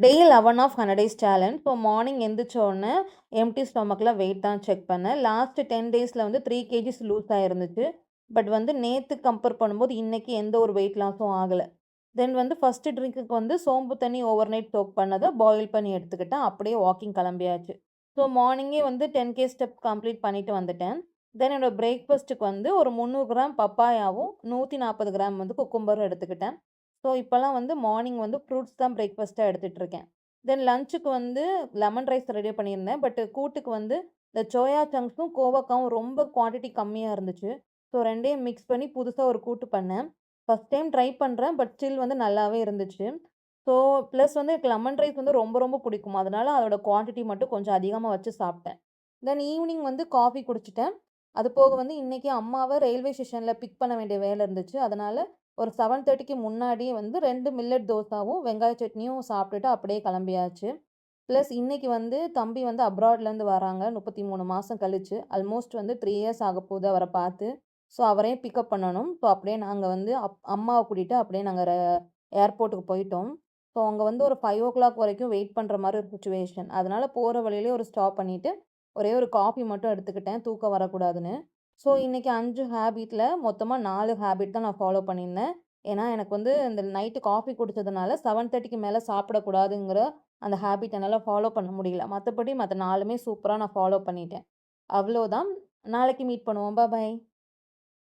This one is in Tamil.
Day 11 of 100 days challenge. So morning எந்திரிச்சோடனே எம்டி ஸ்டொமக்கில் வெயிட் தான் செக் பண்ணேன். லாஸ்ட் 10 டேஸில் வந்து 3 கேஜிஸ் லூஸ் ஆயிருந்துச்சு. பட் வந்து நேற்று கம்பேர் பண்ணும்போது இன்னைக்கு எந்த ஒரு வெயிட் லாஸும் ஆகலை. தென் வந்து ஃபஸ்ட்டு ட்ரிங்க்குக்கு வந்து சோம்பு தண்ணி ஓவர் நைட் சோக் பண்ணதை பாயில் பண்ணி எடுத்துக்கிட்டேன். அப்படியே வாக்கிங் கிளம்பியாச்சு. ஸோ மார்னிங்கே வந்து 10K ஸ்டெப் கம்ப்ளீட் பண்ணிட்டு வந்துட்டேன். தென் என்னோடய பிரேக்ஃபாஸ்ட்டுக்கு வந்து ஒரு 300 கிராம் பப்பாயாவும் 140 கிராம் வந்து குக்கும்பரும் எடுத்துக்கிட்டேன். ஸோ இப்போலாம் வந்து மார்னிங் வந்து ஃப்ரூட்ஸ் தான் பிரேக்ஃபாஸ்ட்டாக எடுத்துகிட்ருக்கேன். தென் லஞ்சுக்கு வந்து லெமன் ரைஸ் ரெடி பண்ணியிருந்தேன். பட் கூட்டுக்கு வந்து இந்த சோயா சங்க்ஸும் கோவக்காவும் ரொம்ப குவான்டிட்டி கம்மியாக இருந்துச்சு. ஸோ 2யும் மிக்ஸ் பண்ணி புதுசாக ஒரு கூட்டு பண்ணேன். ஃபஸ்ட் டைம் ட்ரை பண்ணுறேன். பட் ஸ்டில் வந்து நல்லாவே இருந்துச்சு. ஸோ ப்ளஸ் வந்து எனக்கு லெமன் ரைஸ் வந்து ரொம்ப ரொம்ப பிடிக்கும். அதனால அதோட குவான்டிட்டி மட்டும் கொஞ்சம் அதிகமாக வச்சு சாப்பிட்டேன். தென் ஈவினிங் வந்து காஃபி குடிச்சிட்டேன். அது போக வந்து இன்றைக்கி அம்மாவை ரயில்வே ஸ்டேஷனில் பிக் பண்ண வேண்டிய வேலை இருந்துச்சு. அதனால் ஒரு 7:30க்கு முன்னாடியே வந்து 2 மில்லட் தோசாவும் வெங்காய சட்னியும் சாப்பிட்டுட்டு அப்படியே கிளம்பியாச்சு. ப்ளஸ் இன்றைக்கி வந்து தம்பி வந்து அப்ராட்லேருந்து வராங்க 33 மாதம் கழிச்சு. ஆல்மோஸ்ட் வந்து 3 இயர்ஸ் ஆகப்போகுது அவரை பார்த்து. ஸோ அவரையும் பிக்கப் பண்ணணும். ஸோ அப்படியே நாங்கள் வந்து அம்மாவை கூட்டிகிட்டு அப்படியே நாங்கள் ஏர்போர்ட்டுக்கு போயிட்டோம். ஸோ அங்கே வந்து ஒரு 5:00 வரைக்கும் வெயிட் பண்ணுற மாதிரி ஒரு சுச்சுவேஷன். அதனால் போகிற வழியிலே ஒரு ஸ்டாப் பண்ணிவிட்டு ஒரே ஒரு காஃபி மட்டும் எடுத்துக்கிட்டேன் தூக்கம் வரக்கூடாதுன்னு. ஸோ இன்றைக்கி 5 ஹேபிட்டில் மொத்தமாக 4 ஹேபிட் தான் நான் ஃபாலோ பண்ணியிருந்தேன். ஏன்னா எனக்கு வந்து இந்த நைட்டு காஃபி குடித்ததுனால 7:30க்கு மேலே சாப்பிடக்கூடாதுங்கிற அந்த ஹேபிட் என்னால் ஃபாலோ பண்ண முடியல. மற்ற 4மே சூப்பராக நான் ஃபாலோ பண்ணிட்டேன். அவ்வளோதான். நாளைக்கு மீட் பண்ணுவோம். பாய்.